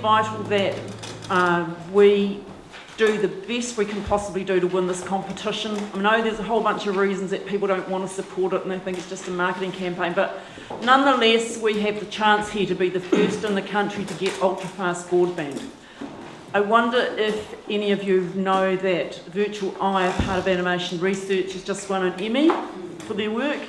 vital that we do the best we can possibly do to win this competition. I know there's a whole bunch of reasons that people don't want to support it and they think it's just a marketing campaign, but nonetheless we have the chance here to be the first in the country to get ultra-fast broadband. I wonder if any of you know that Virtual Eye, a part of animation research, has just won an Emmy for their work.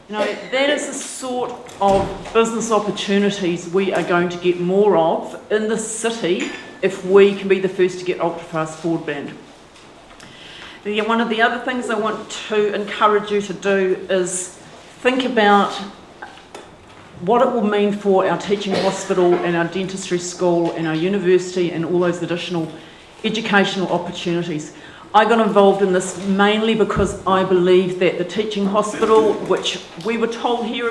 You know, that is the sort of business opportunities we are going to get more of in the city if we can be the first to get ultra-fast broadband. One of the other things I want to encourage you to do is think about what it will mean for our teaching hospital and our dentistry school and our university and all those additional educational opportunities. I got involved in this mainly because I believe that the teaching hospital, which we were told here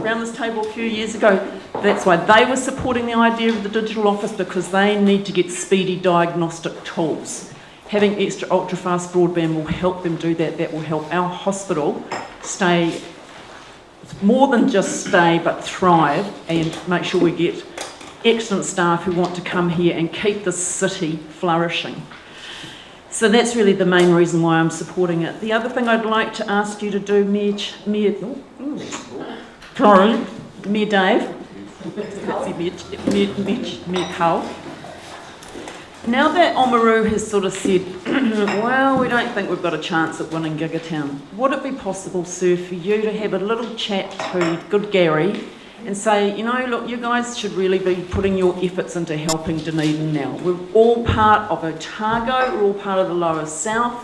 around this table a few years ago, that's why they were supporting the idea of the digital office, because they need to get speedy diagnostic tools. Having extra ultra-fast broadband will help them do that. That will help our hospital stay, more than just stay, but thrive, and make sure we get excellent staff who want to come here and keep the city flourishing. So that's really the main reason why I'm supporting it. The other thing I'd like to ask you to do, Mayor Dave, Mayor Carl, now that Oamaru has sort of said, well, we don't think we've got a chance at winning Gigatown, would it be possible, sir, for you to have a little chat to good Gary and say, you know, look, you guys should really be putting your efforts into helping Dunedin now. We're all part of Otago, we're all part of the Lower South.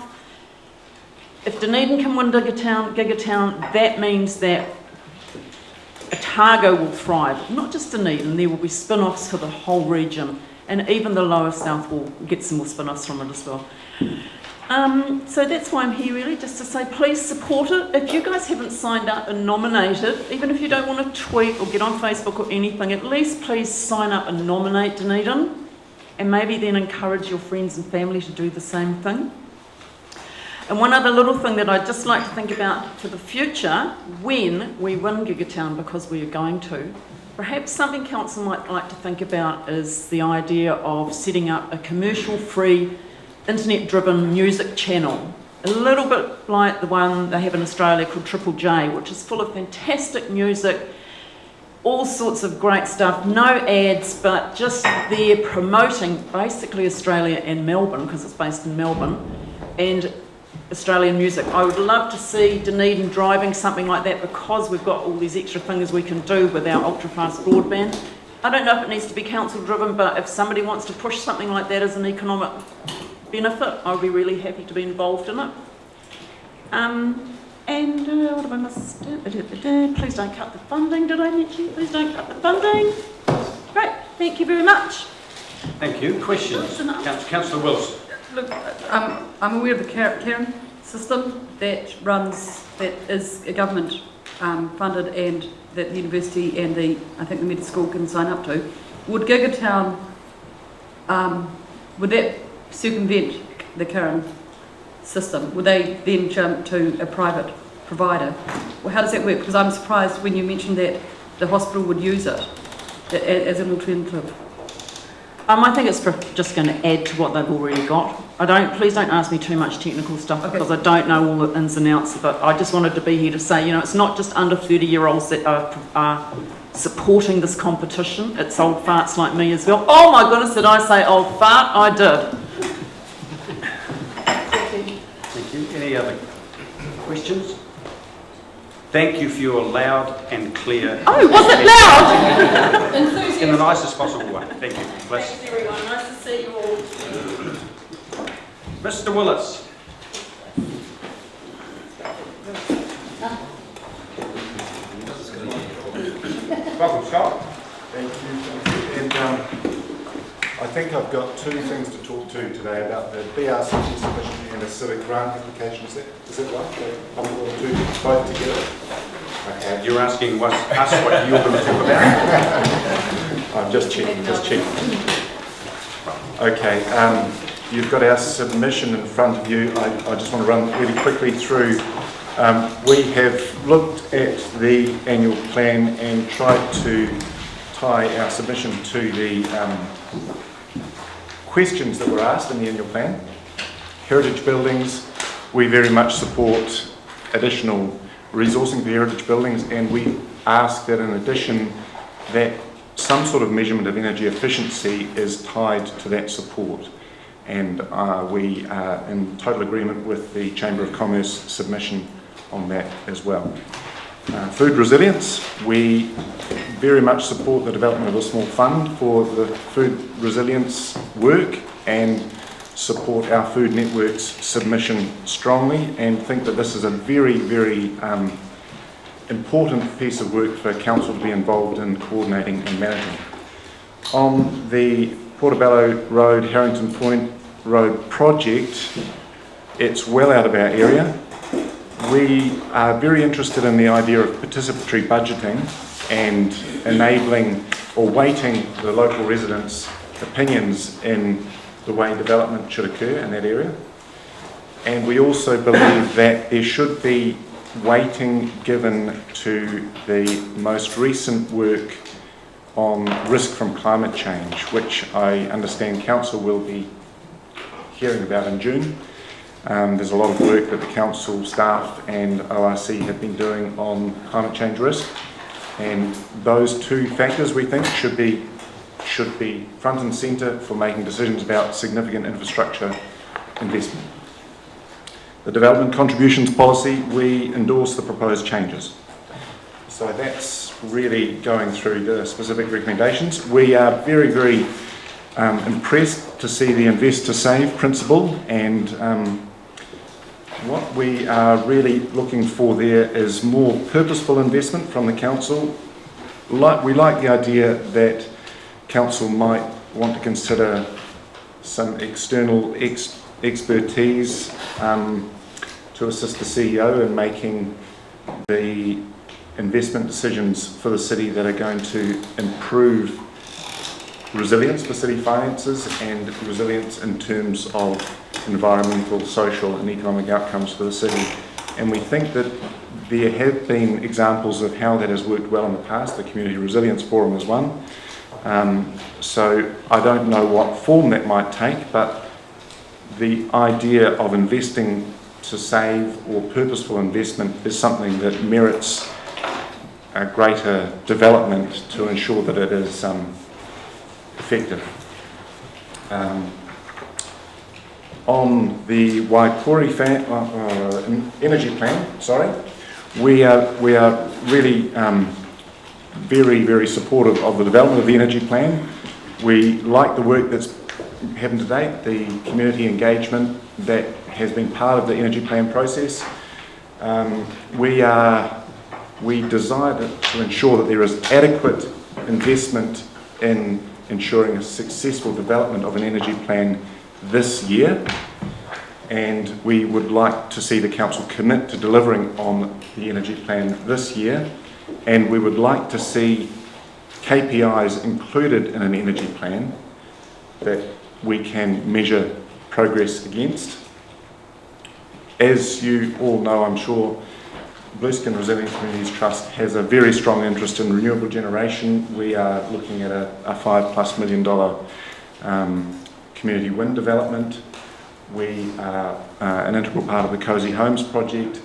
If Dunedin can win Gigatown, that means that Otago will thrive. Not just Dunedin, there will be spin-offs for the whole region, and even the Lower South will get some more spin-offs from it as well. So that's why I'm here really, just to say please support it. If you guys haven't signed up and nominated, even if you don't want to tweet or get on Facebook or anything, at least please sign up and nominate Dunedin, and maybe then encourage your friends and family to do the same thing. And one other little thing that I'd just like to think about for the future, when we win Gigatown, because we are going to, perhaps something council might like to think about is the idea of setting up a commercial-free, internet-driven music channel, a little bit like the one they have in Australia called Triple J, which is full of fantastic music, all sorts of great stuff, no ads, but just there promoting basically Australia and Melbourne, because it's based in Melbourne, and Australian music. I would love to see Dunedin driving something like that, because we've got all these extra things we can do with our ultra-fast broadband. I don't know if it needs to be council-driven, but if somebody wants to push something like that as an economic benefit, I'll be really happy to be involved in it. What have I missed? Please don't cut the funding, did I mention? Please don't cut the funding. Great, thank you very much. Thank you. Questions? Councillor Willis. Look, I'm aware of the Karen system that is a government funded, and that the university and I think the medical school can sign up to. Would Gigatown, would that circumvent the Karen system? Would they then jump to a private provider? Well, how does that work? Because I'm surprised when you mentioned that the hospital would use it as an alternative. I think it's just going to add to what they've already got. Please don't ask me too much technical stuff, because I don't know all the ins and outs of it. I just wanted to be here to say, you know, it's not just under 30-year-olds that are supporting this competition. It's old farts like me as well. Oh my goodness, did I say old fart? I did. Thank you. Any other questions? Thank you for your loud and clear... Oh, was it loud? In the nicest possible way. Thank you. Bless. Thanks everyone. Nice to see you all. Mr. Willis. Welcome, Scott. Thank you. And I think I've got two things to talk to today about the BRCT submission and a civic grant application. Is that right? I'm going to do both together. Okay. You're asking us what you're going to talk about? I'm just checking. Okay. You've got our submission in front of you. I just want to run really quickly through. We have looked at the annual plan and tried to tie our submission to the questions that were asked in the annual plan. Heritage buildings, we very much support additional resourcing for heritage buildings, and we ask that in addition that some sort of measurement of energy efficiency is tied to that support. And we are in total agreement with the Chamber of Commerce submission on that as well. Food resilience, we very much support the development of a small fund for the food resilience work and support our food network's submission strongly, and think that this is a very, very important piece of work for Council to be involved in coordinating and managing. On the Portobello Road, Harrington Point Road project, it's well out of our area. We are very interested in the idea of participatory budgeting and enabling or weighting the local residents' opinions in the way development should occur in that area. And we also believe that there should be weighting given to the most recent work on risk from climate change, which I understand Council will be hearing about in June. There's a lot of work that the Council staff and ORC have been doing on climate change risk, and those two factors we think should be front and centre for making decisions about significant infrastructure investment. The development contributions policy, we endorse the proposed changes. So that's really going through the specific recommendations. We are very, very impressed to see the invest to save principle, and what we are really looking for there is more purposeful investment from the Council. We like the idea that Council might want to consider some external expertise to assist the CEO in making the investment decisions for the city that are going to improve resilience for city finances and resilience in terms of environmental, social and economic outcomes for the city. And we think that there have been examples of how that has worked well in the past. The Community Resilience Forum is one. So I don't know what form that might take, but the idea of investing to save or purposeful investment is something that merits a greater development to ensure that it is effective. On the Waikori energy plan, we are really very, very supportive of the development of the energy plan. We like the work that's happened to date, the community engagement that has been part of the energy plan process. We desire to ensure that there is adequate investment in ensuring a successful development of an energy plan this year, and we would like to see the Council commit to delivering on the energy plan this year, and we would like to see KPIs included in an energy plan that we can measure progress against. As you all know, I'm sure, Blueskin Resilient Communities Trust has a very strong interest in renewable generation. We are looking at a $5+ million community wind development. We are an integral part of the Cozy Homes project,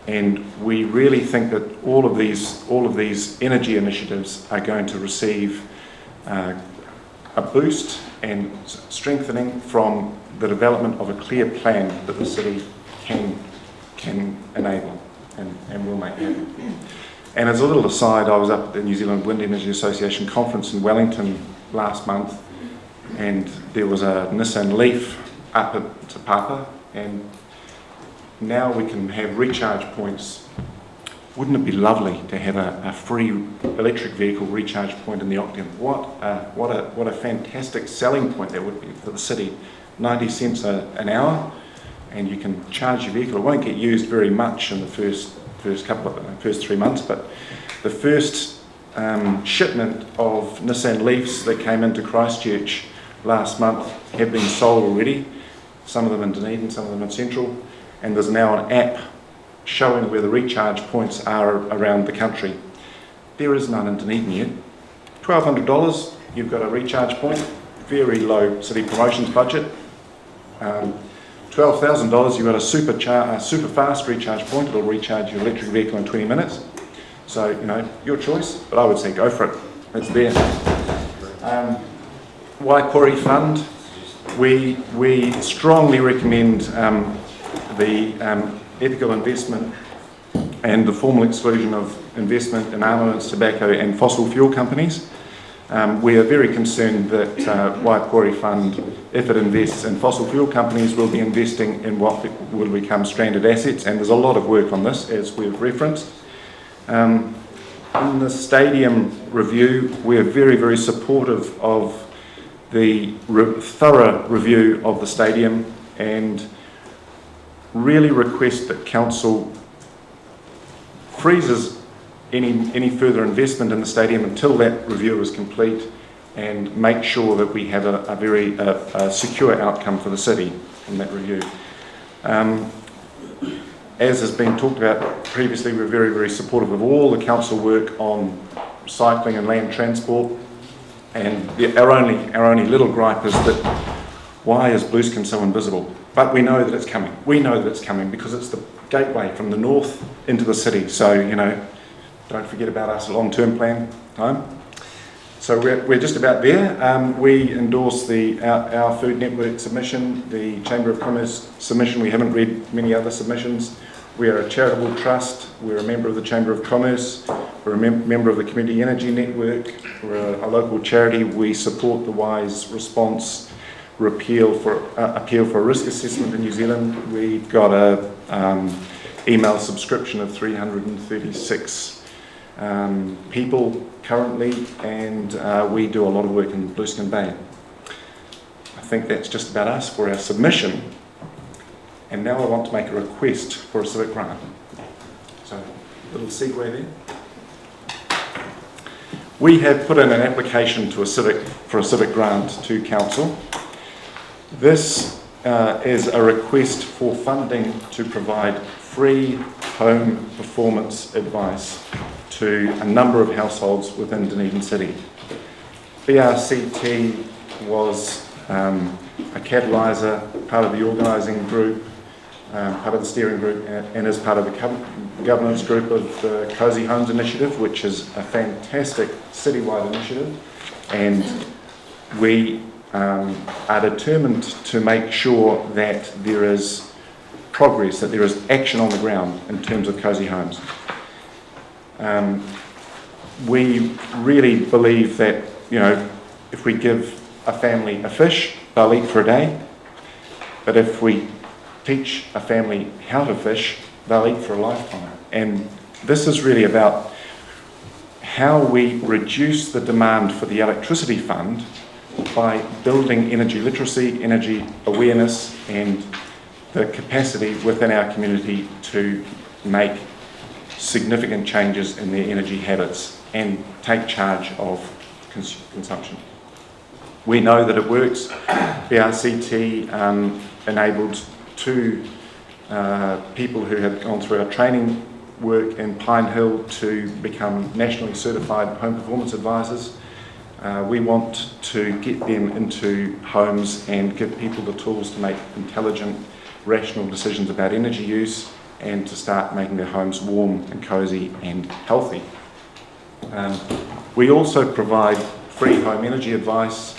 and we really think that all of these energy initiatives are going to receive a boost and strengthening from the development of a clear plan that the city can enable and will make happen. And as a little aside, I was up at the New Zealand Wind Energy Association conference in Wellington last month, and there was a Nissan Leaf up at Te Papa, and now we can have recharge points. Wouldn't it be lovely to have a free electric vehicle recharge point in the Octagon? What a fantastic selling point that would be for the city. 90 cents an hour, and you can charge your vehicle. It won't get used very much in the first 3 months, but the first shipment of Nissan Leafs that came into Christchurch last month have been sold already. Some of them in Dunedin, some of them in Central, and there's now an app showing where the recharge points are around the country. There is none in Dunedin yet. $1,200, you've got a recharge point, very low city promotions budget. $12,000, you've got a super fast recharge point. It'll recharge your electric vehicle in 20 minutes. So, you know, your choice, but I would say go for it. It's there. Waipori Fund, we strongly recommend the ethical investment and the formal exclusion of investment in armaments, tobacco and fossil fuel companies. We are very concerned that Waipori Fund, if it invests in fossil fuel companies, will be investing in what will become stranded assets, and there's a lot of work on this, as we've referenced. In the stadium review, we're very, very supportive of the thorough review of the stadium and really request that Council freezes any further investment in the stadium until that review is complete and make sure that we have a very secure outcome for the city in that review. As has been talked about previously, we're very, very supportive of all the council work on cycling and land transport, and our only little gripe is that why is Blueskin so invisible? But we know that it's coming. We know that it's coming because it's the gateway from the north into the city. So, you know, don't forget about us, long-term plan time. So we're just about there. We endorse our Food Network submission, the Chamber of Commerce submission. We haven't read many other submissions. We are a charitable trust. We're a member of the Chamber of Commerce. We're a member of the Community Energy Network. We're a local charity. We support the Wise Response appeal for risk assessment in New Zealand. We've got a email subscription of 336 people currently, and we do a lot of work in Blueskin Bay. I think that's just about us for our submission, and now I want to make a request for a civic grant. So, a little segue there. We have put in an application for a civic grant to Council. This is a request for funding to provide free home performance advice to a number of households within Dunedin City. BRCT was a catalyser, part of the organising group, part of the steering group, and is part of the governance group of the Cosy Homes Initiative, which is a fantastic citywide initiative, and we are determined to make sure that there is progress, that there is action on the ground in terms of Cosy Homes. We really believe that, you know, if we give a family a fish, they'll eat for a day, but if we teach a family how to fish, they'll eat for a lifetime. And this is really about how we reduce the demand for the electricity fund by building energy literacy, energy awareness, and the capacity within our community to make significant changes in their energy habits and take charge of consumption. We know that it works. BRCT enabled 2 people who have gone through our training work in Pine Hill to become nationally certified home performance advisors. We want to get them into homes and give people the tools to make intelligent, rational decisions about energy use and to start making their homes warm and cosy and healthy. We also provide free home energy advice,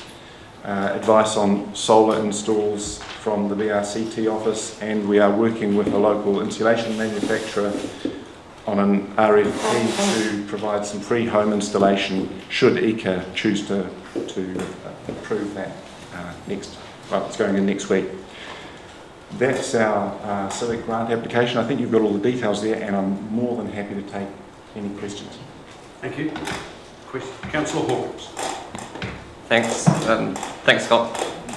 advice on solar installs from the BRCT office, and we are working with a local insulation manufacturer on an RFP to provide some free home installation should ECA choose to approve that it's going in next week. That's our civic grant application. I think you've got all the details there, and I'm more than happy to take any questions. Thank you. Councillor Hawkins. Thanks. Thanks, Scott.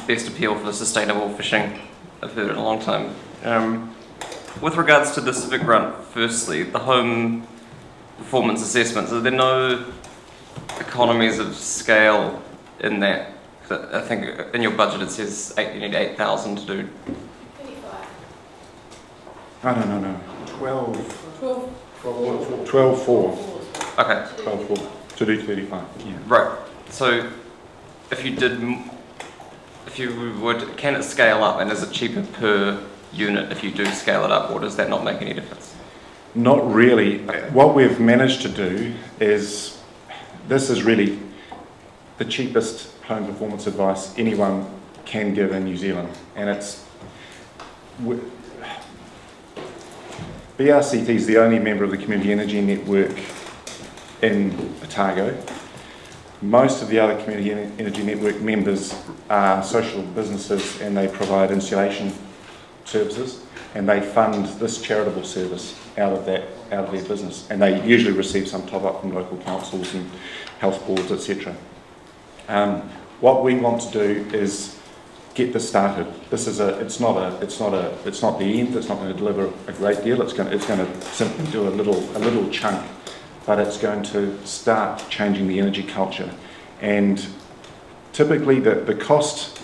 Best appeal for sustainable fishing I've heard in a long time. With regards to the civic grant, firstly, the home performance assessments, are there no economies of scale in that? I think in your budget it says you need 8,000 to do. 25. No. 12. 12.4. Okay. 12.4 to do 35. Yeah. Right. So, if you would, can it scale up, and is it cheaper per unit if you do scale it up, or does that not make any difference? Not really. What we've managed to do is, this is really the cheapest home performance advice anyone can give in New Zealand, and it's BRCT is the only member of the Community Energy Network in Otago. Most of the other Community Energy Network members are social businesses, and they provide insulation services, and they fund this charitable service out of their business, and they usually receive some top up from local councils and health boards, etc. What we want to do is get this started. This is it's not the end. It's not going to deliver a great deal. It's going to simply do a little chunk, but it's going to start changing the energy culture. And typically, the cost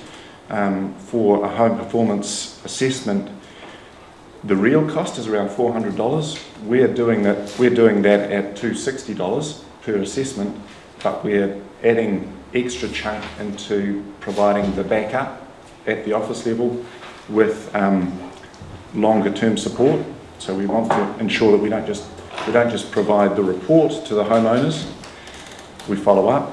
for a home performance assessment, the real cost is around $400. We're doing that at $260 per assessment, but we're adding extra chunk into providing the backup at the office level with longer term support. So we want to ensure that we don't just provide the report to the homeowners. We follow up.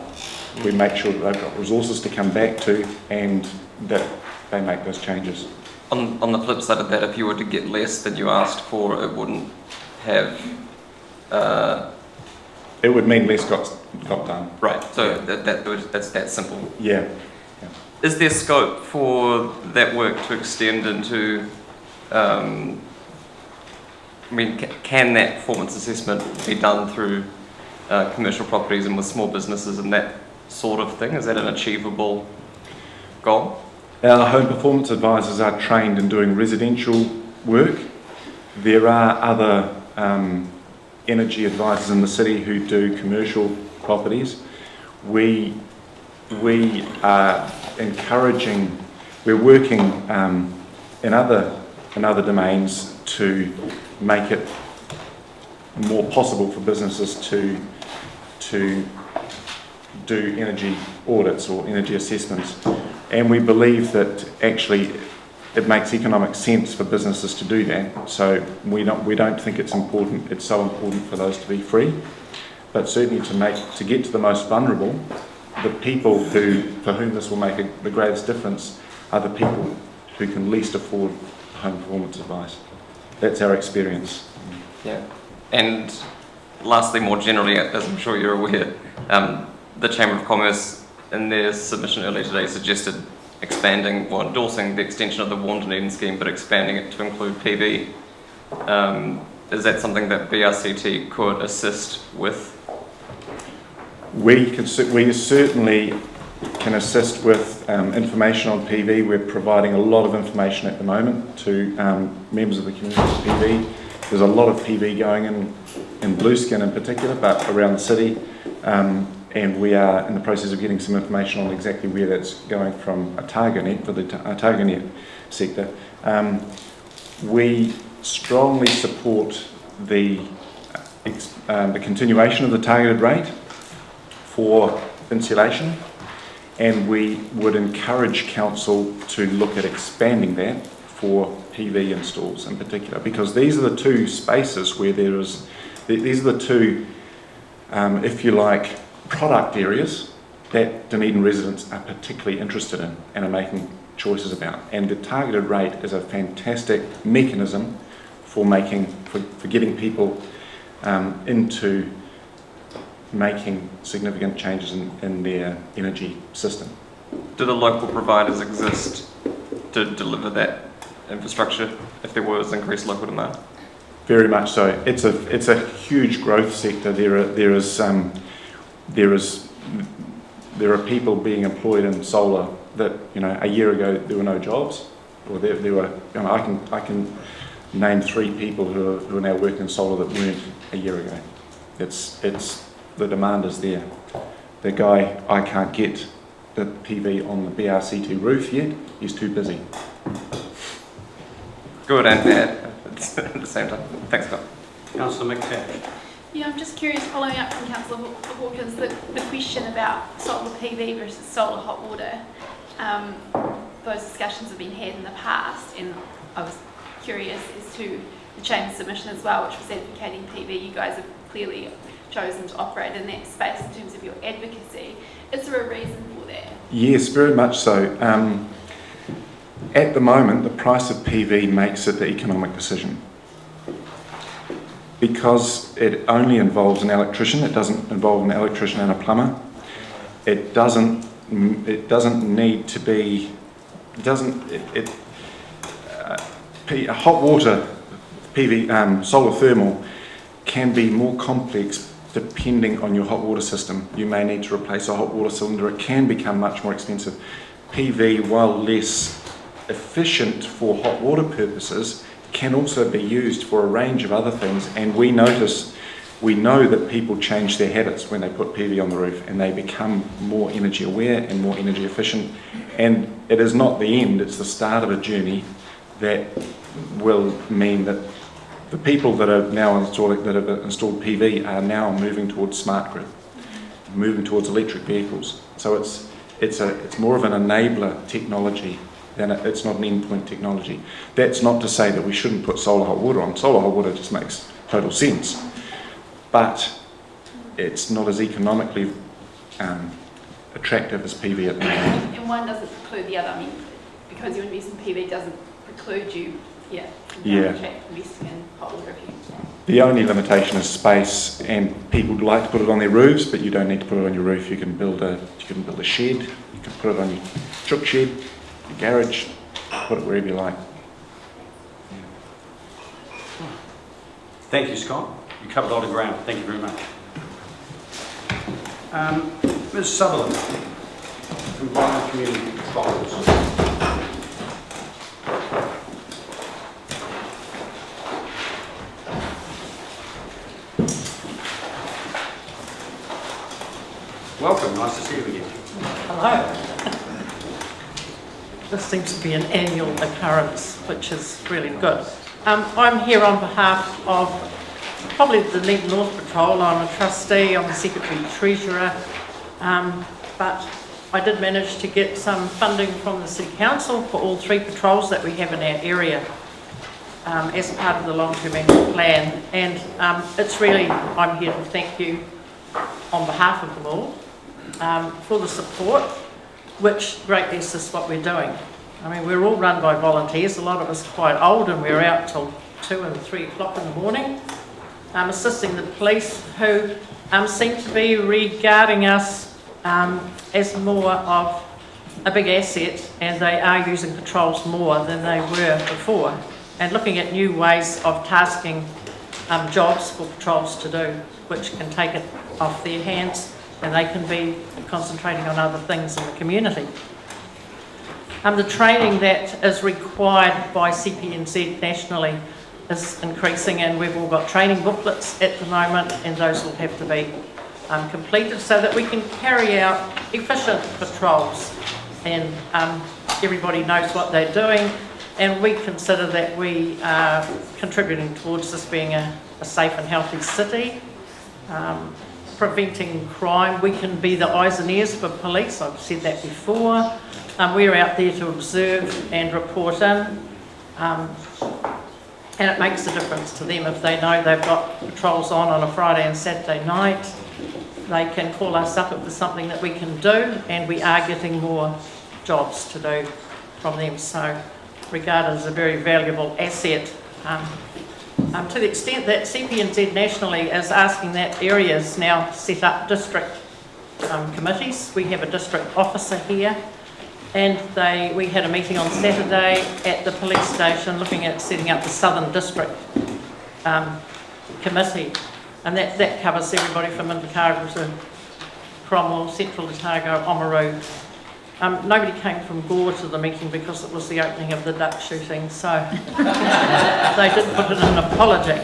We make sure that they've got resources to come back to, and that they make those changes. On the flip side of that, if you were to get less than you asked for, it wouldn't have... It would mean less got done. Right, so that's that simple. Yeah. Is there scope for that work to extend into... can that performance assessment be done through commercial properties and with small businesses and that sort of thing? Is that an achievable goal? Our home performance advisors are trained in doing residential work. There are other energy advisors in the city who do commercial properties. We are encouraging, we're working in other domains to make it more possible for businesses to do energy audits or energy assessments. And we believe that actually it makes economic sense for businesses to do that. So we don't think it's so important for those to be free. But certainly to get to the most vulnerable, the people for whom this will make the greatest difference are the people who can least afford home performance advice. That's our experience. Yeah. And lastly, more generally, as I'm sure you're aware, the Chamber of Commerce in their submission earlier today suggested expanding or endorsing the extension of the Dunedin scheme, but expanding it to include PV. Is that something that BRCT could assist with? We certainly can assist with information on PV. We're providing a lot of information at the moment to members of the community on PV. There's a lot of PV going in Blueskin in particular, but around the city. And we are in the process of getting some information on exactly where that's going from AotagoNet, for the AotagoNet sector. We strongly support the continuation of the targeted rate for insulation, and we would encourage council to look at expanding that for PV installs in particular, because these are the two spaces where these are the two, if you like, product areas that Dunedin residents are particularly interested in and are making choices about. And the targeted rate is a fantastic mechanism for getting people into making significant changes in their energy system. Do the local providers exist to deliver that infrastructure if there was increased local demand? Very much so. It's a huge growth sector. There are people being employed in solar that, a year ago there were no jobs, or there were. I can name 3 people who are now working in solar that weren't a year ago. It's the demand is there. The guy, I can't get the PV on the BRCT roof yet. He's too busy. Good and bad at the same time. Thanks, Scott. Councillor McTavish. Yeah, I'm just curious, following up from Councillor Hawkins, the question about solar PV versus solar hot water. Those discussions have been had in the past, and I was curious as to the Chamber's submission as well, which was advocating PV. You guys have clearly chosen to operate in that space in terms of your advocacy. Is there a reason for that? Yes, very much so. At the moment, the price of PV makes it the economic decision. Because it only involves an electrician, it doesn't involve an electrician and a plumber. It doesn't need to be, hot water, PV, solar thermal can be more complex depending on your hot water system. You may need to replace a hot water cylinder. It can become much more expensive. PV, while less efficient for hot water purposes, can also be used for a range of other things, and we know that people change their habits when they put PV on the roof, and they become more energy aware and more energy efficient. And it is not the end, it's the start of a journey that will mean that the people that have installed PV are now moving towards smart grid, moving towards electric vehicles. So it's more of an enabler technology than it's not an endpoint technology. That's not to say that we shouldn't put solar hot water on. Solar hot water just makes total sense, but it's not as economically attractive as PV at the moment. And one doesn't preclude the other. I mean, because you invest in PV doesn't preclude you, from investing in hot water. The only limitation is space, and people like to put it on their roofs, but you don't need to put it on your roof. You can build a shed. You can put it on your truck shed, your garage, put it wherever you like. Thank you, Scott. You covered a lot of ground. Thank you very much. Ms. Sutherland, Combined Community Controls. Welcome, nice to see you again. Hello. This seems to be an annual occurrence, which is really good. I'm here on behalf of probably the Dunedin North Patrol. I'm a trustee, I'm the Secretary Treasurer, but I did manage to get some funding from the City Council for all 3 patrols that we have in our area as part of the long-term action plan. And it's really, I'm here to thank you on behalf of them all for the support, which greatly assists what we're doing. I mean, we're all run by volunteers, a lot of us quite old, and we're out till 2 and 3 o'clock in the morning, assisting the police, who seem to be regarding us as more of a big asset, and they are using patrols more than they were before, and looking at new ways of tasking jobs for patrols to do, which can take it off their hands, and they can be concentrating on other things in the community. The training that is required by CPNZ nationally is increasing, and we've all got training booklets at the moment, and those will have to be completed so that we can carry out efficient patrols, and everybody knows what they're doing, and we consider that we are contributing towards this being a safe and healthy city. Preventing crime, we can be the eyes and ears for police, I've said that before. We're out there to observe and report in, and it makes a difference to them if they know they've got patrols on a Friday and Saturday night. They can call us up if there's something that we can do, and we are getting more jobs to do from them, so regarded as a very valuable asset. To the extent that CPNZ nationally is asking that areas now set up district committees. We have a district officer here, and we had a meeting on Saturday at the police station looking at setting up the Southern District Committee, and that covers everybody from Invercargill to Cromwell, Central Otago, Oamaru. Nobody came from Gore to the meeting because it was the opening of the duck shooting, so they did put in an apology.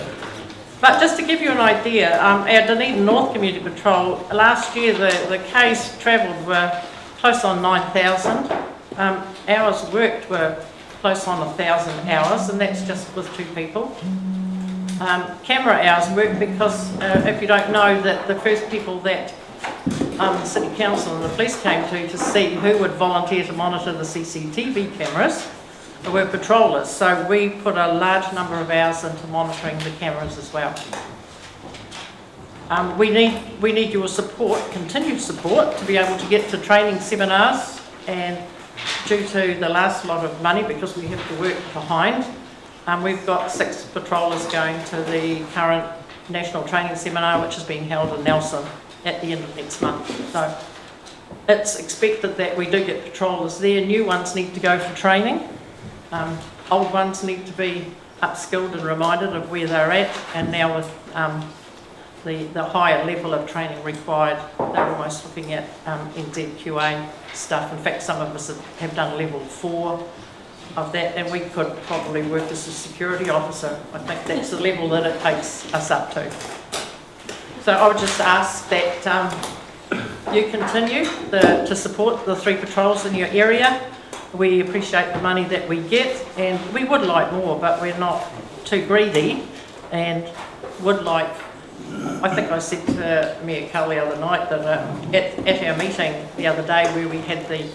But just to give you an idea, our Dunedin North Community Patrol, last year the Ks travelled were close on 9,000. Hours worked were close on 1,000 hours, and that's just with 2 people. camera hours work because if you don't know, that the first people that the City Council and the police came to see who would volunteer to monitor the CCTV cameras were patrollers. So we put a large number of hours into monitoring the cameras as well. We need your support, continued support, to be able to get to training seminars, and due to the last lot of money, because we have to work behind, we've got 6 patrollers going to the current national training seminar, which is being held in Nelson at the end of next month. So it's expected that we do get patrollers there. New ones need to go for training. Old ones need to be upskilled and reminded of where they're at, and now with the higher level of training required, they're almost looking at NZQA stuff. In fact, some of us have done level 4 of that, and we could probably work as a security officer. I think that's the level that it takes us up to. So I would just ask that you continue to support the 3 patrols in your area. We appreciate the money that we get, and we would like more, but we're not too greedy, and would like, I think I said to Mayor Cull the other night that at our meeting the other day where we had the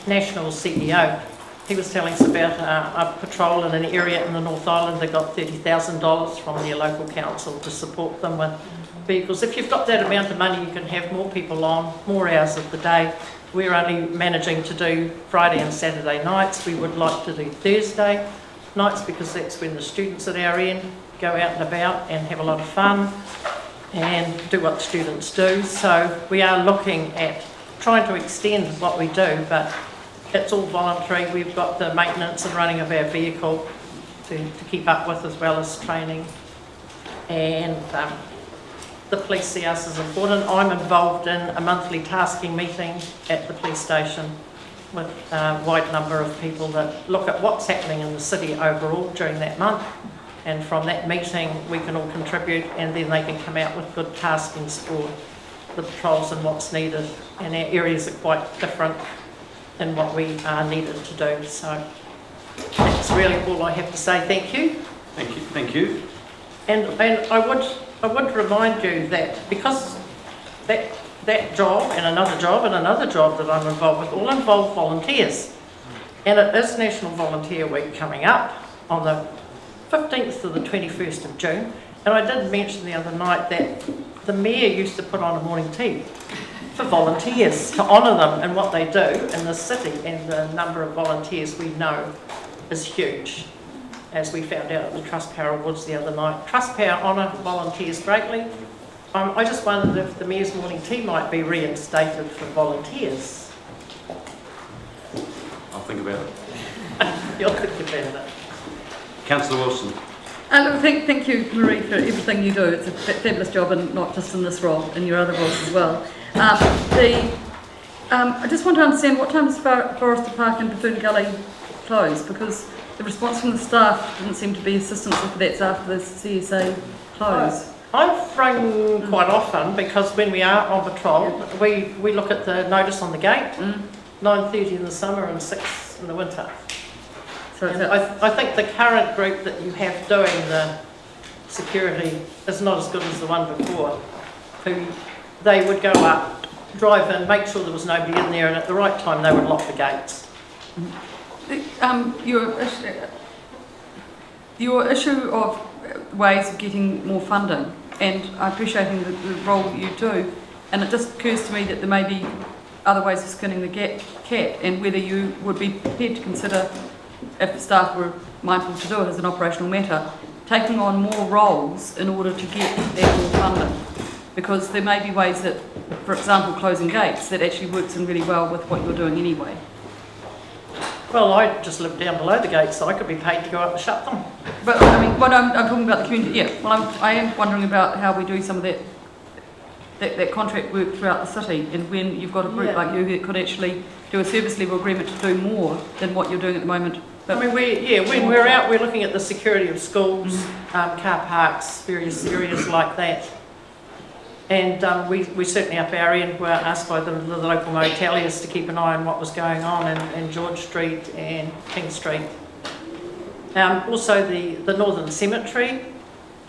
national CEO, he was telling us about a patrol in an area in the North Island that got $30,000 from their local council to support them with vehicles. If you've got that amount of money, you can have more people on, more hours of the day. We're only managing to do Friday and Saturday nights. We would like to do Thursday nights because that's when the students at our end go out and about and have a lot of fun and do what students do. So we are looking at trying to extend what we do, but it's all voluntary. We've got the maintenance and running of our vehicle to keep up with, as well as training. And the police see us as important. I'm involved in a monthly tasking meeting at the police station with a wide number of people that look at what's happening in the city overall during that month. And from that meeting, we can all contribute, and then they can come out with good taskings for the patrols and what's needed. And our areas are quite different than what we are needed to do. So that's really all I have to say. Thank you. Thank you. Thank you. And I would remind you that because that job and another job that I'm involved with all involve volunteers. And it is National Volunteer Week coming up on the 15th to the 21st of June. And I did mention the other night that the Mayor used to put on a morning tea for volunteers to honour them and what they do in the city, and the number of volunteers we know is huge, as we found out at the Trustpower Awards the other night. Trustpower honour volunteers greatly. I just wondered if the Mayor's morning tea might be reinstated for volunteers. I'll think about it. You'll think about it. Councillor Wilson. Thank you, Marie, for everything you do. It's a fabulous job, and not just in this role, in your other roles as well. I just want to understand, what time does Forrester Park and Bethune Gully close? Because the response from the staff didn't seem to be assistance if that's after the CSA close. I've rung quite often because when we are on patrol, we look at the notice on the gate, 9:30 in the summer and 6 in the winter. So and I think the current group that you have doing the security is not as good as the one before, who they would go up, drive in, make sure there was nobody in there, and at the right time they would lock the gates. Your issue of ways of getting more funding, and I appreciate the role that you do, and it just occurs to me that there may be other ways of skinning the cat, and whether you would be prepared to consider, if the staff were mindful to do it as an operational matter, taking on more roles in order to get that more funding. Because there may be ways that, for example, closing gates, that actually works in really well with what you're doing anyway. Well, I just live down below the gates, so I could be paid to go up and shut them. But I mean, what I'm talking about the community. Yeah, well, I am wondering about how we do some of that contract work throughout the city, and when you've got a group like you that could actually do a service level agreement to do more than what you're doing at the moment. But I mean, when we're out, we're looking at the security of schools, car parks, various areas like that. And we certainly up our end were asked by the local moteliers to keep an eye on what was going on in George Street and King Street. Also the Northern Cemetery,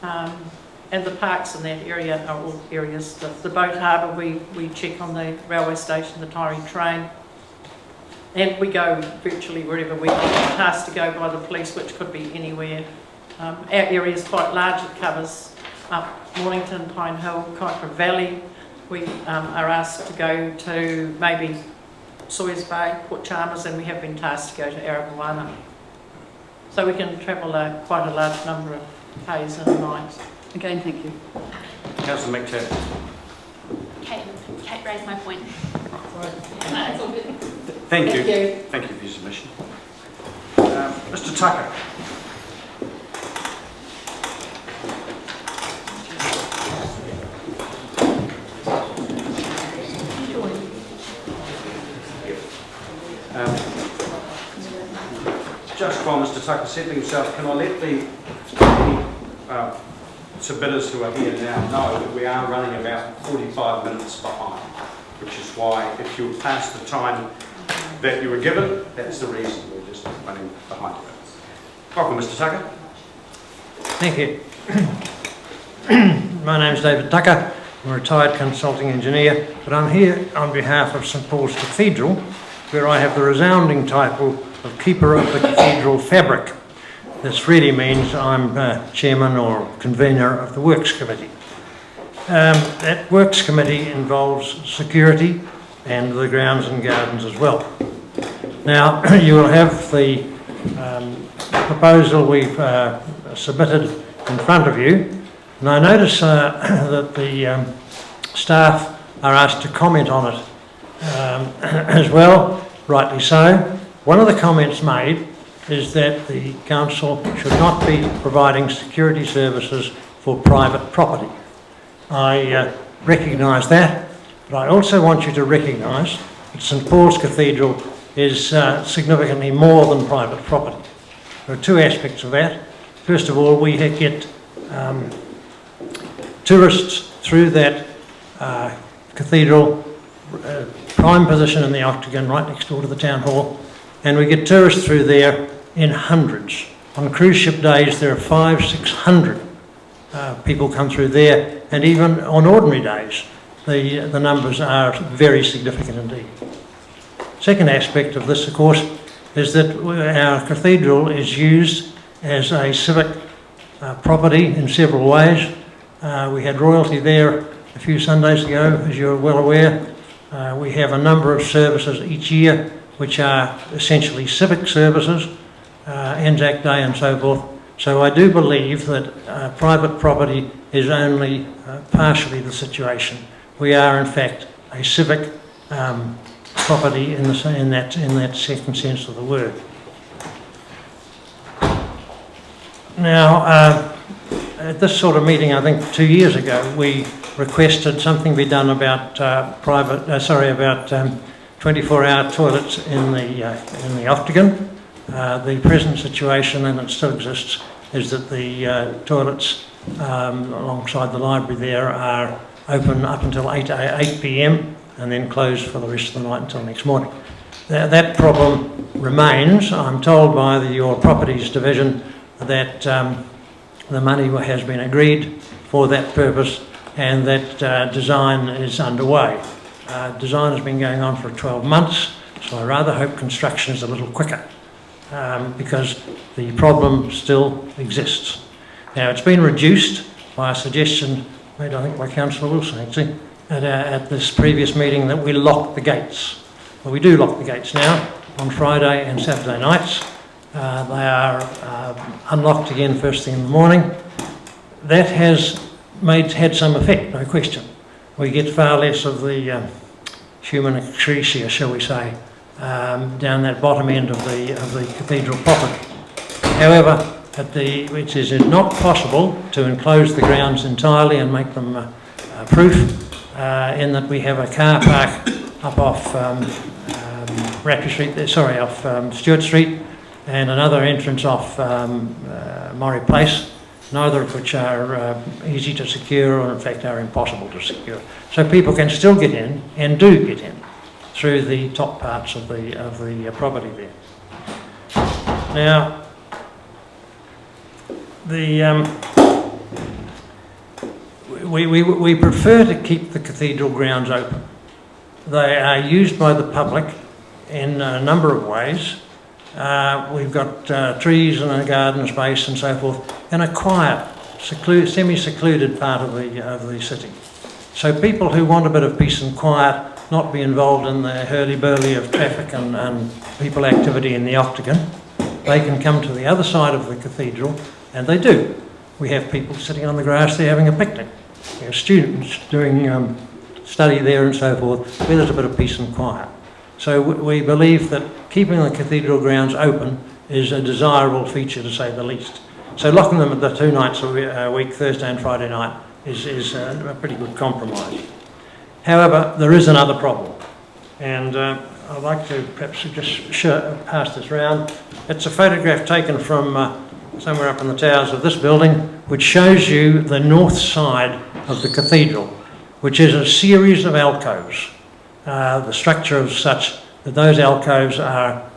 And the parks in that area are all areas. The boat harbour, we check on the railway station, the Tyree train. And we go virtually wherever we are tasked to go by the police, which could be anywhere. Our area is quite large. It covers up Mornington, Pine Hill, Kaikoura Valley. We are asked to go to maybe Sawyers Bay, Port Chalmers, and we have been tasked to go to Arapawana. So we can travel quite a large number of days and nights. Again, thank you. Councillor McTaggart. Kate raised my point. That's all good. Thank you. Thank you for your submission. Mr. Tucker. Just while Mr. Tucker settling himself, can I let the submitters who are here now know that we are running about 45 minutes behind, which is why if you're past the time that you were given, that's the reason we're just running behind you. Welcome, Mr. Tucker. Thank you. My name's David Tucker. I'm a retired consulting engineer, but I'm here on behalf of St Paul's Cathedral, where I have the resounding title of Keeper of the Cathedral Fabric. This really means I'm chairman or convener of the Works Committee. That Works Committee involves security and the grounds and gardens as well. Now, you will have the proposal we've submitted in front of you, and I notice that the staff are asked to comment on it as well, rightly so. One of the comments made is that the council should not be providing security services for private property. I recognise that, but I also want you to recognise that St Paul's Cathedral is significantly more than private property. There are two aspects of that. First of all, we get tourists through that cathedral, prime position in the octagon, right next door to the town hall, and we get tourists through there in hundreds. On cruise ship days, there are 500-600 people come through there, and even on ordinary days, the numbers are very significant indeed. Second aspect of this, of course, is that our cathedral is used as a civic property in several ways. We had royalty there a few Sundays ago, as you're well aware. We have a number of services each year which are essentially civic services, Anzac Day and so forth. So I do believe that private property is only partially the situation. We are in fact a civic property in that second sense of the word. Now, at this sort of meeting, I think 2 years ago, we requested something be done about 24-hour toilets in the octagon. The present situation, and it still exists, is that the toilets alongside the library there are open up until 8 p.m. and then closed for the rest of the night until next morning. That problem remains. I'm told by your properties division that the money has been agreed for that purpose and that design is underway. Design has been going on for 12 months, so I rather hope construction is a little quicker because the problem still exists. Now, it's been reduced by a suggestion made, I think, by Councillor Wilson, actually, at this previous meeting, that we lock the gates. Well, we do lock the gates now on Friday and Saturday nights. They are unlocked again first thing in the morning. That has had some effect, no question. We get far less of the human excretia, shall we say, down that bottom end of the cathedral property. However, it is not possible to enclose the grounds entirely and make them proof, in that we have a car park up off off Stewart Street, and another entrance off Maury Place, neither of which are easy to secure, or in fact are impossible to secure. So people can still get in, and do get in, through the top parts of the property there. Now, we prefer to keep the cathedral grounds open. They are used by the public in a number of ways. We've got trees and a garden space and so forth, and a quiet, semi-secluded part of the city. So people who want a bit of peace and quiet, not be involved in the hurly-burly of traffic and people activity in the Octagon, they can come to the other side of the cathedral, and they do. We have people sitting on the grass there having a picnic. We have students doing study there and so forth, where there's a bit of peace and quiet. So we believe that keeping the cathedral grounds open is a desirable feature, to say the least. So locking them at the 2 nights a week, Thursday and Friday night, is a pretty good compromise. However, there is another problem, and I'd like to perhaps just pass this round. It's a photograph taken from somewhere up in the towers of this building, which shows you the north side of the cathedral, which is a series of alcoves. The structure is such that those alcoves are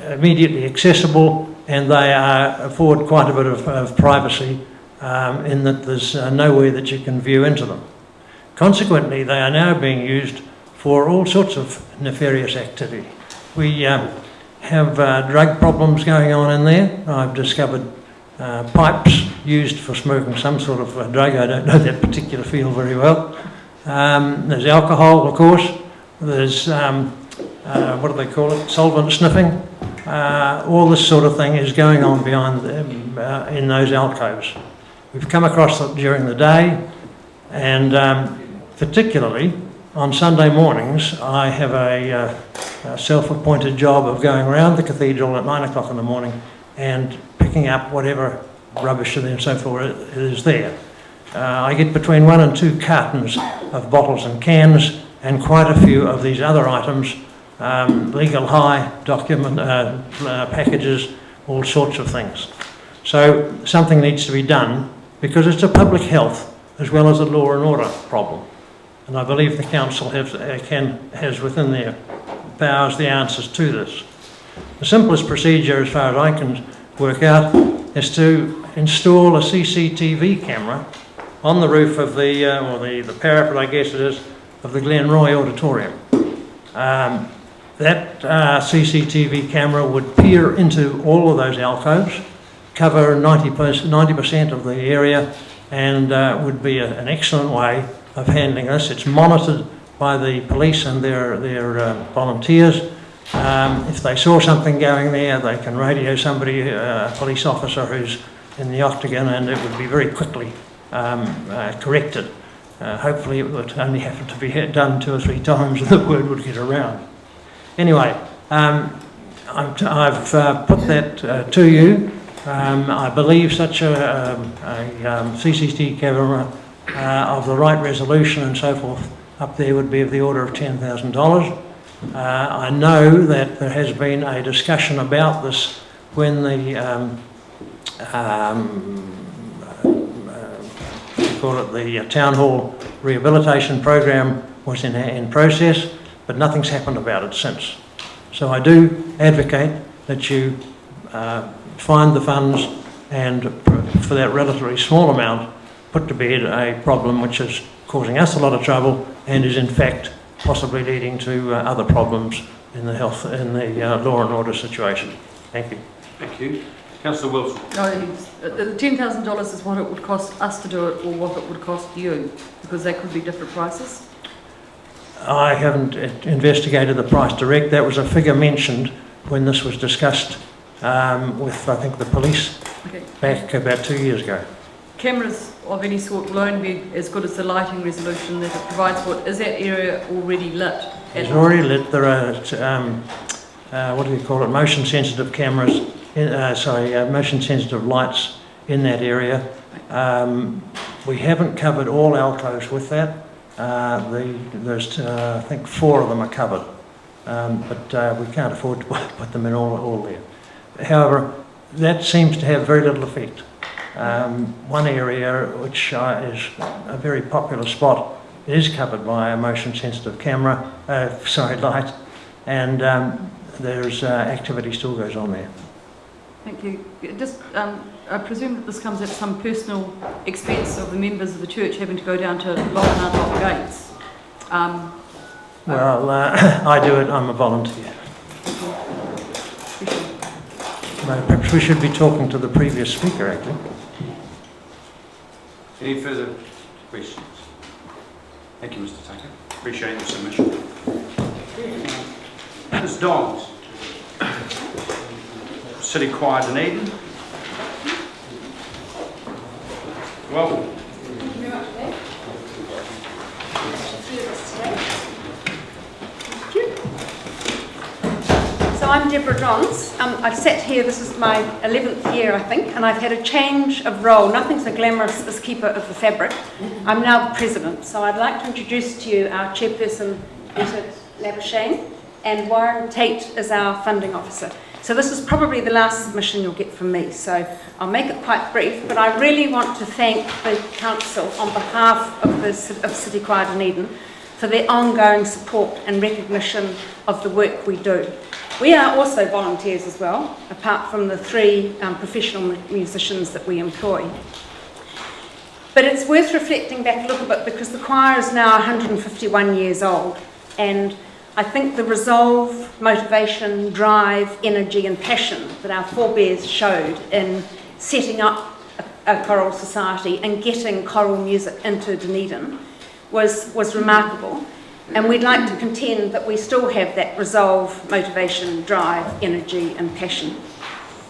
immediately accessible, and they afford quite a bit of privacy in that there's nowhere that you can view into them. Consequently, they are now being used for all sorts of nefarious activity. We have drug problems going on in there. I've discovered pipes used for smoking some sort of drug. I don't know that particular field very well. There's alcohol, of course. There's, what do they call it, solvent sniffing. All this sort of thing is going on behind in those alcoves. We've come across it during the day, and particularly on Sunday mornings, I have a self-appointed job of going around the cathedral at 9 o'clock in the morning and picking up whatever rubbish and so forth is there. I get between 1 and 2 cartons of bottles and cans, and quite a few of these other items, legal high document packages, all sorts of things. So something needs to be done, because it's a public health as well as a law and order problem. And I believe the council has within their powers the answers to this. The simplest procedure, as far as I can work out, is to install a CCTV camera on the roof of the parapet, I guess it is, of the Glenroy Auditorium. That CCTV camera would peer into all of those alcoves, cover 90% of the area, and would be an excellent way of handling this. It's monitored by the police and their volunteers. If they saw something going there, they can radio somebody, a police officer who's in the Octagon, and it would be very quickly corrected. Hopefully it would only have to be done 2 or 3 times and the word would get around. Anyway, I've put that to you. I believe such a CCTV camera of the right resolution and so forth up there would be of the order of $10,000. I know that there has been a discussion about this when the town hall rehabilitation program was in process, but nothing's happened about it since. So I do advocate that you find the funds and, for that relatively small amount, put to bed a problem which is causing us a lot of trouble and is in fact possibly leading to other problems in the law and order situation. Thank you. Thank you. Councillor Wilson. No, the $10,000 is what it would cost us to do it, or what it would cost you, because they could be different prices. I haven't investigated the price direct. That was a figure mentioned when this was discussed with, I think, the police back about 2 years ago. Cameras of any sort will only be as good as the lighting resolution that it provides for. Is that area already lit? It's already lit. There are, what do you call it, motion sensitive cameras, motion sensitive lights in that area. We haven't covered all alcoves with that. There's I think 4 of them are covered, but we can't afford to put them in all there. However, that seems to have very little effect. One area which is a very popular spot is covered by a motion sensitive camera, light, and there's activity still goes on there. Thank you. Just, I presume that this comes at some personal expense of the members of the church having to go down to lock and unlock gates. Well, I do it, I'm a volunteer. Perhaps we should be talking to the previous speaker, actually. Any further questions? Thank you, Mr. Tucker. Appreciate your submission. Ms. Dons, City Choir Dunedin. Welcome. So I'm Deborah Dons. I've sat here, this is my 11th year I think, and I've had a change of role. Nothing so glamorous as keeper of the fabric. I'm now the president, so I'd like to introduce to you our chairperson, Peter Labuschagne, and Warren Tate is our funding officer. So this is probably the last submission you'll get from me, so I'll make it quite brief, but I really want to thank the council on behalf of City Choir Dunedin for their ongoing support and recognition of the work we do. We are also volunteers as well, apart from the 3 professional musicians that we employ. But it's worth reflecting back a little bit because the choir is now 151 years old, and I think the resolve, motivation, drive, energy and passion that our forebears showed in setting up a choral society and getting choral music into Dunedin was remarkable. And we'd like to contend that we still have that resolve, motivation, drive, energy and passion.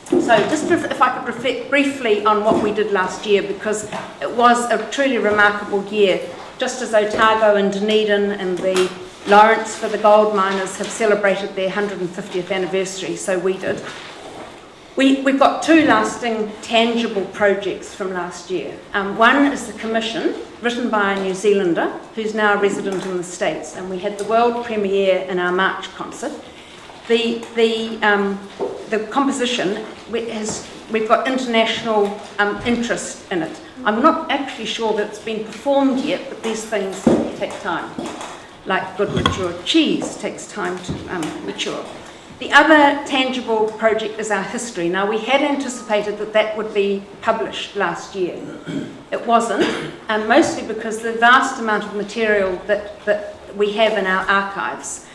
So just if I could reflect briefly on what we did last year, because it was a truly remarkable year. Just as Otago and Dunedin and the Lawrence for the gold miners have celebrated their 150th anniversary, so we did. We've got 2 lasting, tangible projects from last year. One is the commission, written by a New Zealander who's now a resident in the States, and we had the world premiere in our March concert. The composition we've got international interest in it. I'm not actually sure that it's been performed yet, but these things take time. Like good mature cheese takes time to mature. The other tangible project is our history. Now, we had anticipated that that would be published last year. It wasn't, and mostly because the vast amount of material that we have in our archives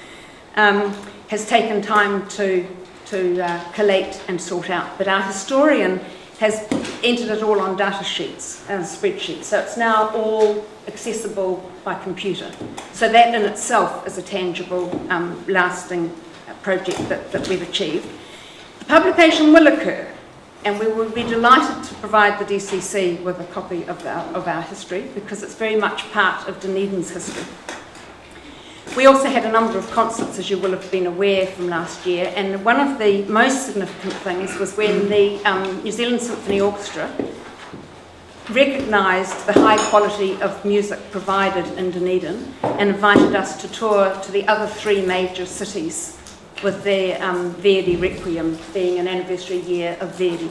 has taken time to collate and sort out. But our historian has entered it all on data sheets and spreadsheets, so it's now all accessible by computer. So that in itself is a tangible, lasting project that we've achieved. The publication will occur, and we will be delighted to provide the DCC with a copy of our history, because it's very much part of Dunedin's history. We also had a number of concerts, as you will have been aware from last year, and one of the most significant things was when the New Zealand Symphony Orchestra recognised the high quality of music provided in Dunedin and invited us to tour to the other 3 major cities with their Verdi Requiem, being an anniversary year of Verdi.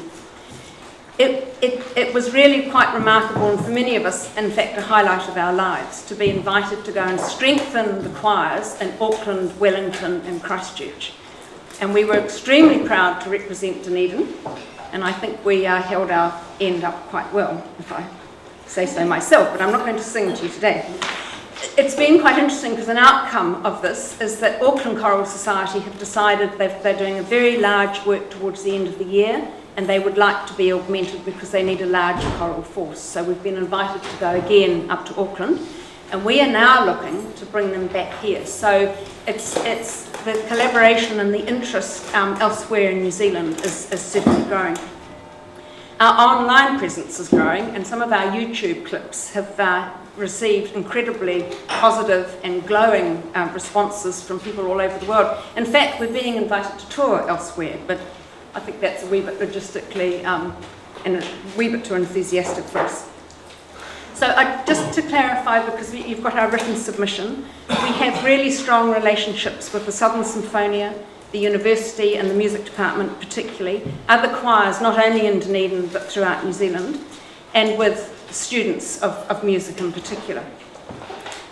It was really quite remarkable, and for many of us, in fact, a highlight of our lives, to be invited to go and strengthen the choirs in Auckland, Wellington and Christchurch. And we were extremely proud to represent Dunedin, and I think we held our end up quite well, if I say so myself, but I'm not going to sing to you today. It's been quite interesting because an outcome of this is that Auckland Choral Society have decided they're doing a very large work towards the end of the year, and they would like to be augmented because they need a larger choral force. So we've been invited to go again up to Auckland, and we are now looking to bring them back here. So it's the collaboration and the interest elsewhere in New Zealand is certainly growing. Our online presence is growing, and some of our YouTube clips have received incredibly positive and glowing responses from people all over the world. In fact, we're being invited to tour elsewhere, but I think that's a wee bit logistically and a wee bit too enthusiastic for us. So just to clarify, because you've got our written submission, we have really strong relationships with the Southern Symphonia, the university and the music department particularly, other choirs not only in Dunedin but throughout New Zealand, and with students of music in particular.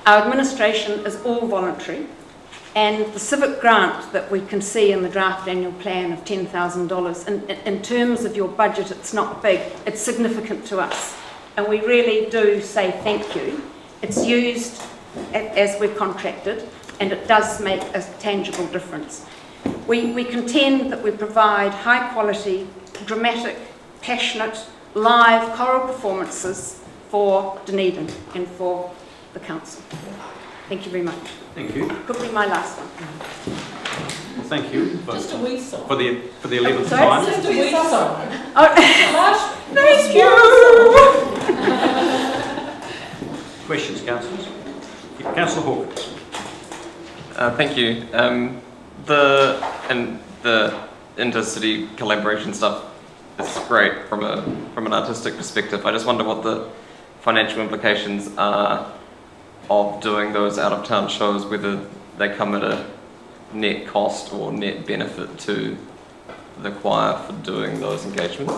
Our administration is all voluntary, And the civic grant that we can see in the draft annual plan of $10,000, in terms of your budget, it's not big, it's significant to us. And we really do say thank you. It's used as we're contracted, and it does make a tangible difference. We contend that we provide high quality, dramatic, passionate, live choral performances for Dunedin and for the council. Thank you very much. Thank you. Could be my last one. Well, thank you Just a wee song. for the 11th Sorry? time. Just a wee song. Oh, thank you. Questions, councillors? Councillor Hawkins. Thank you. The intercity collaboration stuff is great from an artistic perspective. I just wonder what the financial implications are of doing those out-of-town shows, whether they come at a net cost or net benefit to the choir for doing those engagements.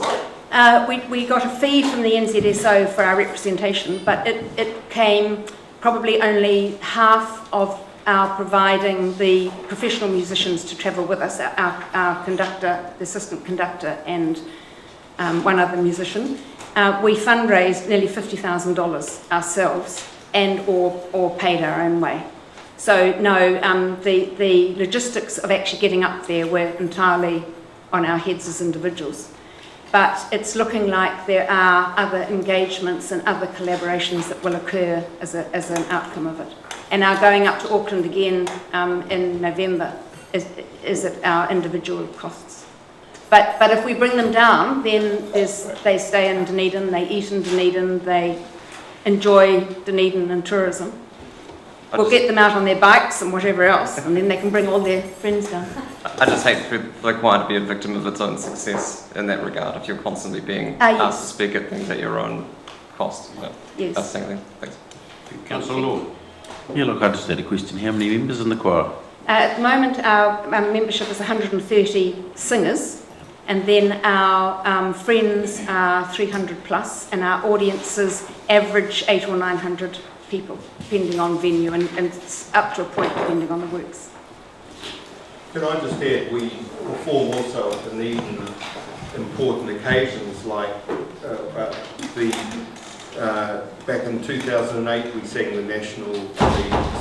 We got a fee from the NZSO for our representation, but it came probably only half of our providing the professional musicians to travel with us, our conductor, the assistant conductor, and one other musician. We fundraised nearly $50,000 ourselves and or paid our own way. So no, the logistics of actually getting up there were entirely on our heads as individuals. But it's looking like there are other engagements and other collaborations that will occur as an outcome of it. And our going up to Auckland again in November is at our individual costs. But if we bring them down, then they stay in Dunedin, they eat in Dunedin, they enjoy Dunedin and tourism. We'll get them out on their bikes and whatever else, and then they can bring all their friends down. I just hate for the choir to be a victim of its own success in that regard, if you're constantly being asked to speak at things at your own cost. Yes. That's the thing. Thanks. Councillor Lord. Yeah, look, I just had a question. How many members in the choir? At the moment, our membership is 130 singers, and then our friends are 300 plus, and our audiences average 800 or 900 people, depending on venue, and it's up to a point depending on the works. Can I just add, we perform also at Dunedin important occasions like back in 2008 we sang the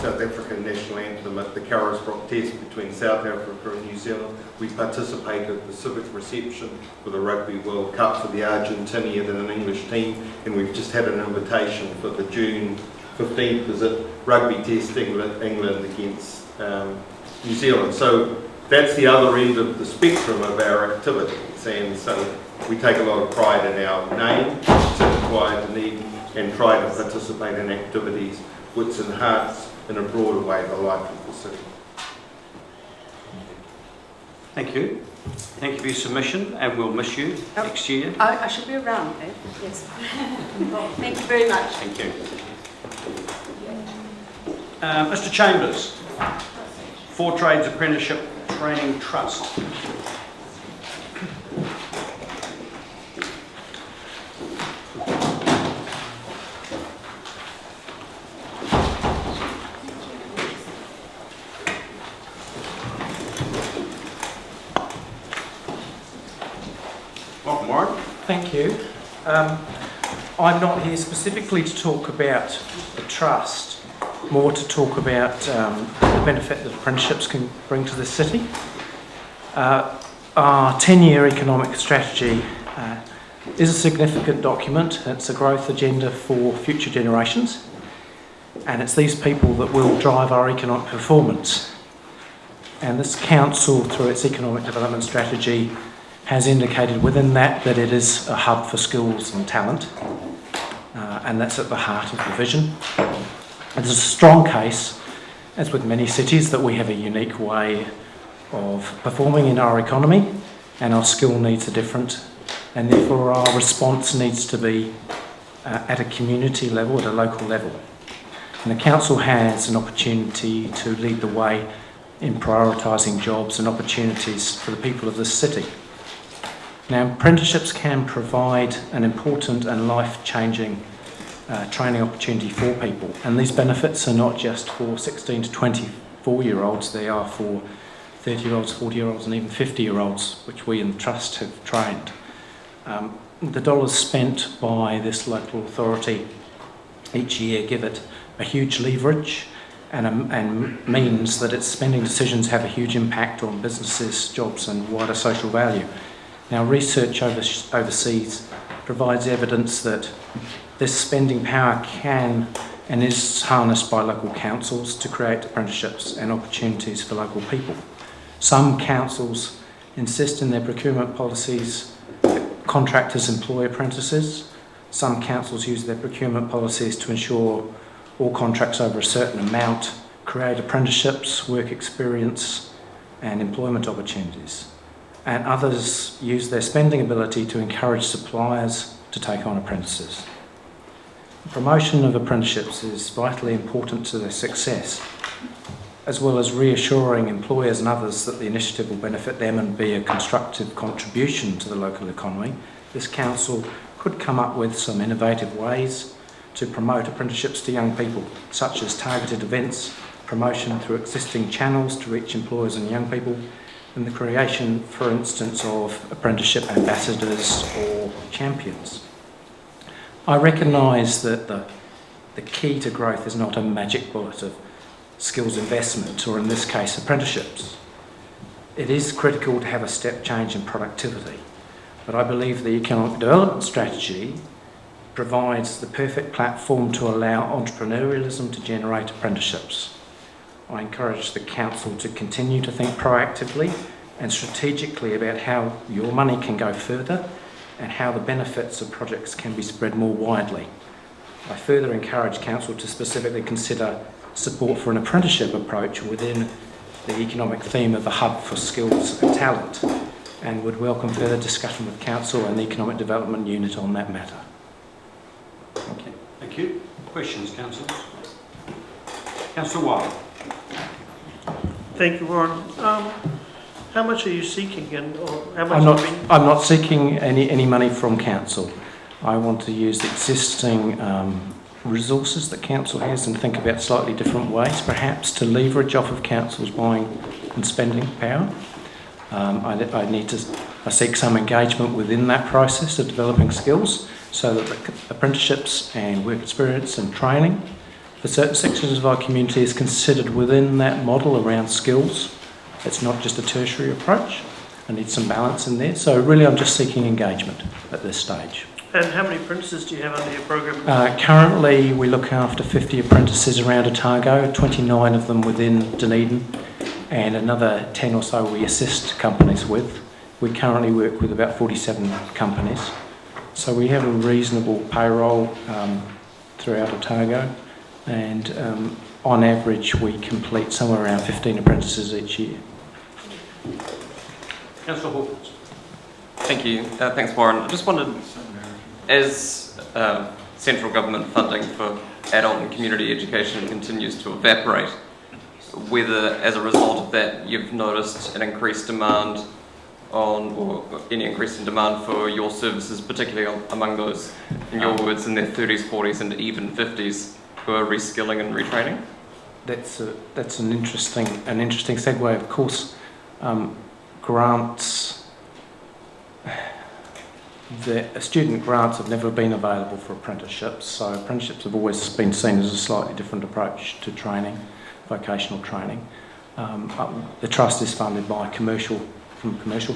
South African national anthem at the Catherdral Test between South Africa and New Zealand. We participated at the civic reception for the Rugby World Cup for the Argentinian and an English team, and we've just had an invitation for the June 15th visit rugby test England against New Zealand. So that's the other end of the spectrum of our activities, and so we take a lot of pride in our name, Civic Choir Dunedin, and try to participate in activities which enhance in a broader way the life of the city. Thank you. Thank you for your submission, and we'll miss you next year. I should be around, Dave. Yes. Thank you very much. Thank you. Mr. Chambers, Four Trades Apprenticeship Training Trust. Welcome, Warren. Thank you. I'm not here specifically to talk about the trust, more to talk about the benefit that apprenticeships can bring to the city. Our 10-year economic strategy is a significant document. It's a growth agenda for future generations, and it's these people that will drive our economic performance. And this council, through its economic development strategy, has indicated within that it is a hub for skills and talent, and that's at the heart of the vision. There's a strong case, as with many cities, that we have a unique way of performing in our economy, and our skill needs are different, and therefore our response needs to be at a community level, at a local level. And the council has an opportunity to lead the way in prioritising jobs and opportunities for the people of this city. Now, apprenticeships can provide an important and life-changing training opportunity for people, and these benefits are not just for 16 to 4-year-olds they are for 30-year-olds, 40-year-olds and even 50-year-olds, which we in the Trust have trained. The dollars spent by this local authority each year give it a huge leverage and means that its spending decisions have a huge impact on businesses, jobs and wider social value. Now, research overseas provides evidence that this spending power can and is harnessed by local councils to create apprenticeships and opportunities for local people. Some councils insist in their procurement policies that contractors employ apprentices. Some councils use their procurement policies to ensure all contracts over a certain amount create apprenticeships, work experience and employment opportunities. And others use their spending ability to encourage suppliers to take on apprentices. Promotion of apprenticeships is vitally important to their success, as well as reassuring employers and others that the initiative will benefit them and be a constructive contribution to the local economy. This council could come up with some innovative ways to promote apprenticeships to young people, such as targeted events, promotion through existing channels to reach employers and young people, and the creation, for instance, of apprenticeship ambassadors or champions. I recognise that the key to growth is not a magic bullet of skills investment, or in this case, apprenticeships. It is critical to have a step change in productivity, but I believe the economic development strategy provides the perfect platform to allow entrepreneurialism to generate apprenticeships. I encourage the council to continue to think proactively and strategically about how your money can go further and how the benefits of projects can be spread more widely. I further encourage council to specifically consider support for an apprenticeship approach within the economic theme of a hub for skills and talent, and would welcome further discussion with council and the economic development unit on that matter. Okay, thank you. Questions, councillors? Councillor Wilde. Thank you, Warren. How much are you seeking, and or how much? I'm not seeking any money from council. I want to use existing resources that council has and think about slightly different ways, perhaps to leverage off of council's buying and spending power. I seek some engagement within that process of developing skills, so that the apprenticeships and work experience and training for certain sections of our community is considered within that model around skills. It's not just a tertiary approach. I need some balance in there. So really I'm just seeking engagement at this stage. And how many apprentices do you have under your program? Currently we look after 50 apprentices around Otago, 29 of them within Dunedin, and another 10 or so we assist companies with. We currently work with about 47 companies. So we have a reasonable payroll throughout Otago, and on average we complete somewhere around 15 apprentices each year. Councillor Hawkins. Thank you. Thanks, Warren. I just wondered, as central government funding for adult and community education continues to evaporate, whether as a result of that you've noticed an increased demand on, or any increase in demand for your services, particularly among those, in your words, in their 30s, 40s and even 50s who are reskilling and retraining? That's an interesting segue. Of course, grants, the student grants have never been available for apprenticeships, so apprenticeships have always been seen as a slightly different approach to training, vocational training. The Trust is funded by commercial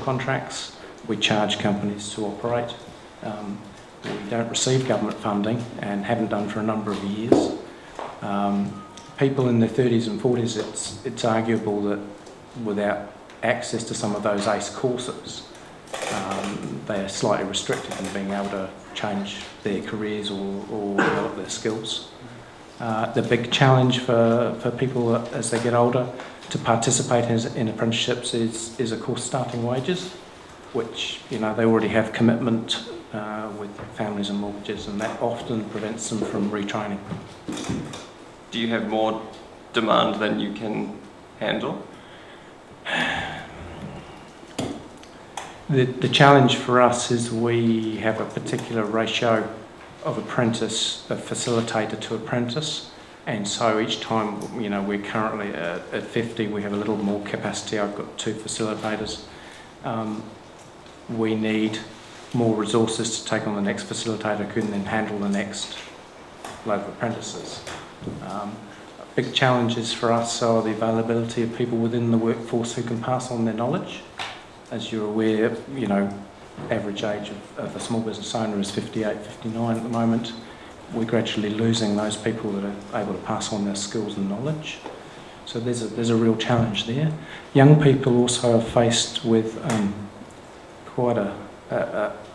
contracts. We charge companies to operate. We don't receive government funding and haven't done for a number of years. People in their 30s and 40s, it's arguable that without access to some of those ACE courses, they are slightly restricted in being able to change their careers or develop their skills. The big challenge for people as they get older to participate in apprenticeships is of course starting wages, which they already have commitment with families and mortgages, and that often prevents them from retraining. Do you have more demand than you can handle? The challenge for us is we have a particular ratio of facilitator to apprentice. And so each time, you know, we're currently at 50, we have a little more capacity. I've got 2 facilitators. We need more resources to take on the next facilitator who can then handle the next load of apprentices. Big challenges for us are the availability of people within the workforce who can pass on their knowledge. As you're aware, you know, average age of a small business owner is 58, 59 at the moment. We're gradually losing those people that are able to pass on their skills and knowledge. So there's a real challenge there. Young people also are faced with quite a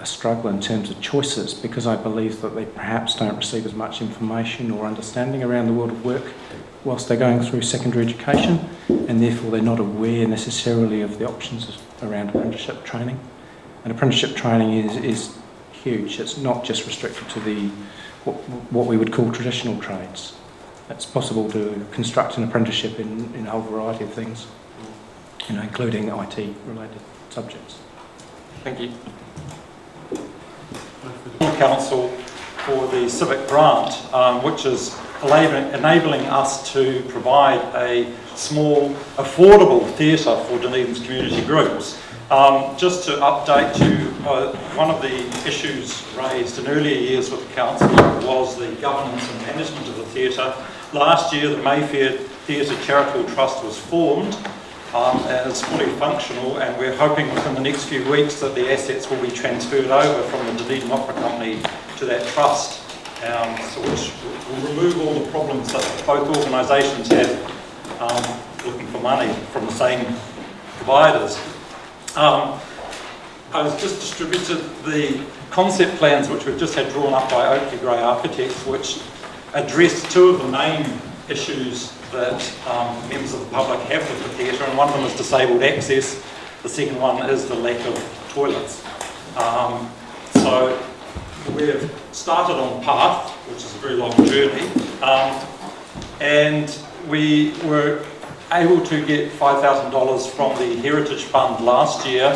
struggle in terms of choices, because I believe that they perhaps don't receive as much information or understanding around the world of work whilst they're going through secondary education, and therefore they're not aware necessarily of the options around apprenticeship training. And apprenticeship training is huge. It's not just restricted to what we would call traditional trades. It's possible to construct an apprenticeship in a whole variety of things, you know, including IT-related subjects. Thank you. Council for the civic grant, which is enabling us to provide a small, affordable theatre for Dunedin's community groups. Just to update you, one of the issues raised in earlier years with the council was the governance and management of the theatre. Last year, the Mayfair Theatre Charitable Trust was formed and is fully functional, and we're hoping within the next few weeks that the assets will be transferred over from the Dunedin Opera Company to that trust, so which will remove all the problems that both organisations have looking for money from the same providers. I was just distributed the concept plans which we've just had drawn up by Oakley Gray Architects, which address 2 of the main issues that members of the public have with the theatre, and one of them is disabled access. The second one is the lack of toilets. So we've started on path, which is a very long journey, and we were able to get $5,000 from the Heritage Fund last year,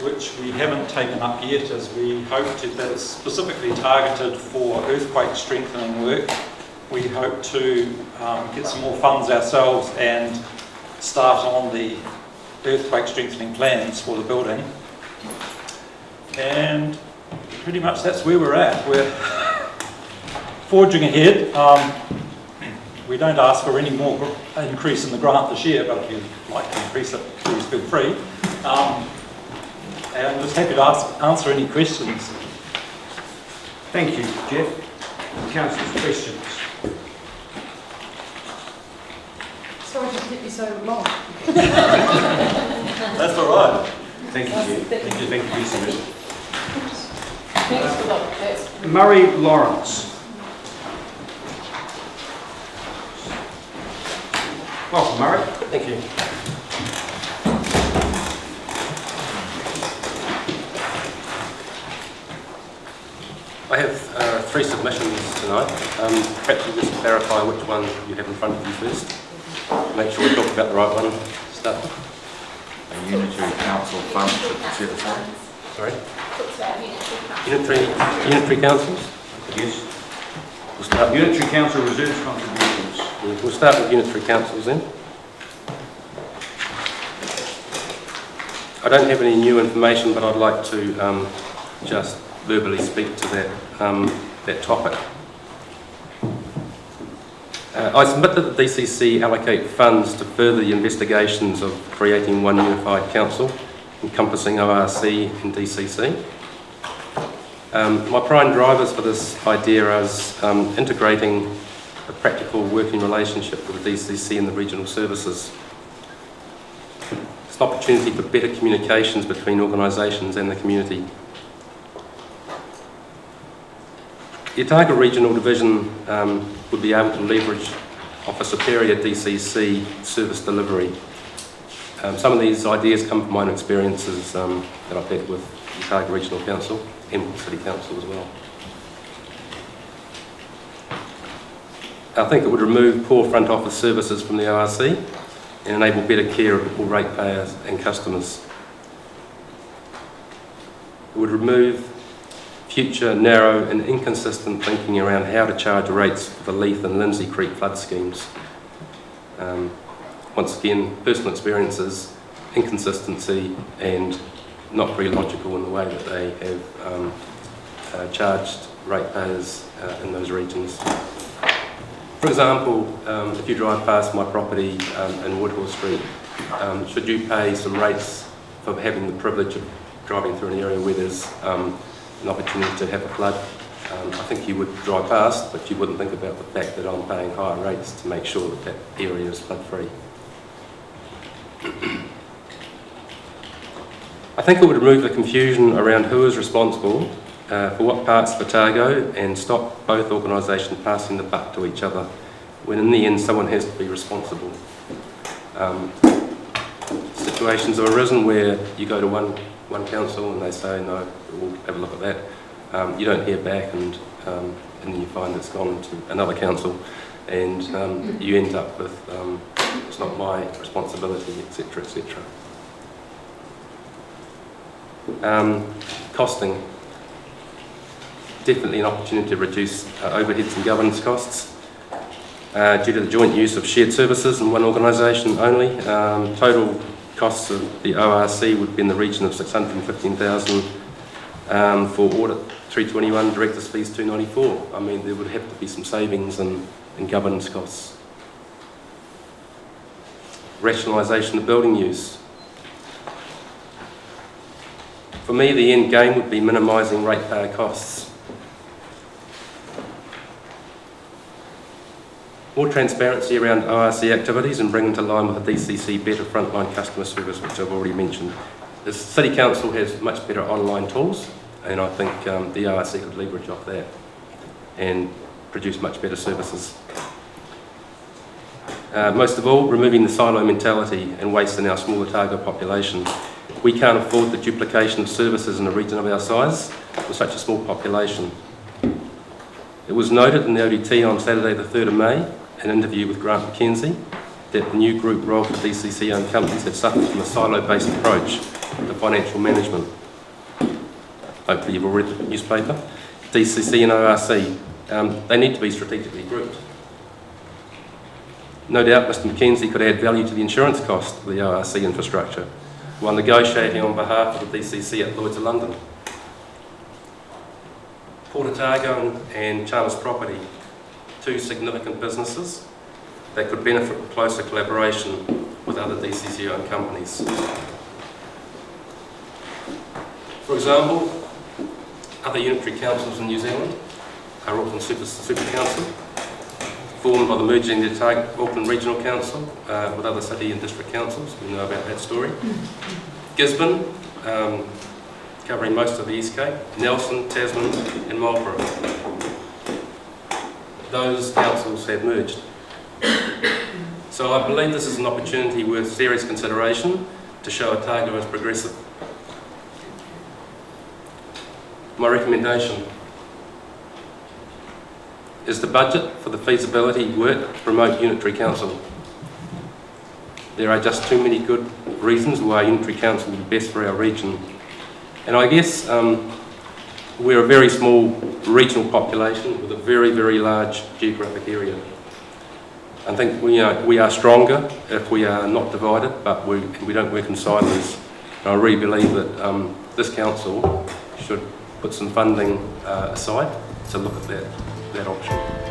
which we haven't taken up yet, as we hoped that it's specifically targeted for earthquake strengthening work. We hope to get some more funds ourselves and start on the earthquake strengthening plans for the building. And pretty much that's where we're at. We're forging ahead. We don't ask for any more increase in the grant this year, but if you'd like to increase it, please feel free. And I'm just happy to answer any questions. Thank you, Jeff. Councillors, questions? Sorry to keep you so long. That's all right. Thank you, Jeff. Thank you for your submission. Thanks for that. Murray Lawrence. Welcome, Murray. Thank you. I have 3 submissions tonight. Perhaps you just clarify which one you have in front of you first. Make sure we talk about the right one. Start. A unitary council fund should be set aside. Sorry? Unitary councils? Yes. We'll start. Unitary council reserves contributions. We'll start with unitary councils then. I don't have any new information, but I'd like to just verbally speak to that topic. I submit that the DCC allocate funds to further the investigations of creating one unified council encompassing ORC and DCC. My prime drivers for this idea is integrating a practical working relationship with the DCC and the regional services. It's an opportunity for better communications between organisations and the community. The Otago Regional Division would be able to leverage off a superior DCC service delivery. Some of these ideas come from my own experiences that I've had with the Otago Regional Council and City Council as well. I think it would remove poor front office services from the ORC and enable better care of all ratepayers and customers. It would remove future narrow and inconsistent thinking around how to charge rates for the Leith and Lindsay Creek flood schemes. Once again, personal experiences, inconsistency, and not very logical in the way that they have charged ratepayers in those regions. For example, if you drive past my property in Woodhall Street, should you pay some rates for having the privilege of driving through an area where there's an opportunity to have a flood? I think you would drive past, but you wouldn't think about the fact that I'm paying higher rates to make sure that that area is flood-free. I think it would remove the confusion around who is responsible for what parts of Otago and stop both organisations passing the buck to each other, when in the end someone has to be responsible. Situations have arisen where you go to one council and they say, no, we'll have a look at that. You don't hear back, and then you find it's gone to another council, and you end up with, it's not my responsibility, etc., etc. Costing. Definitely an opportunity to reduce overheads and governance costs. Due to the joint use of shared services in one organisation only, total costs of the ORC would be in the region of $615,000 for audit 321, directors fees 294. I mean, there would have to be some savings in governance costs. Rationalisation of building use. For me, the end game would be minimising ratepayer costs. More transparency around ORC activities and bring them to line with the DCC better frontline customer service, which I've already mentioned. The City Council has much better online tools, and I think the ORC could leverage off that and produce much better services. Most of all, removing the silo mentality and waste in our small Otago population. We can't afford the duplication of services in a region of our size with such a small population. It was noted in the ODT on Saturday the 3rd of May, an interview with Grant McKenzie, that the new group role for DCC-owned companies had suffered from a silo-based approach to financial management. Hopefully you've all read the newspaper. DCC and ORC, they need to be strategically grouped. No doubt Mr McKenzie could add value to the insurance cost of the ORC infrastructure while negotiating on behalf of the DCC at Lloyd's of London. Port Otago and Chalmers Property, two significant businesses that could benefit from closer collaboration with other DCC-owned companies. For example, other unitary councils in New Zealand are Auckland Super Council, formed by the merging of the Auckland Regional Council with other city and district councils. We know about that story. Gisborne, covering most of the East Cape, Nelson, Tasman and Marlborough. Those councils have merged. So I believe this is an opportunity worth serious consideration to show Otago as progressive. My recommendation is the budget for the feasibility work to promote unitary council. There are just too many good reasons why unitary council would be best for our region. And I guess we're a very small regional population with a very, very large geographic area. I think we are stronger if we are not divided, but we don't work in silos. And I really believe that this council should put some funding aside to look at that option.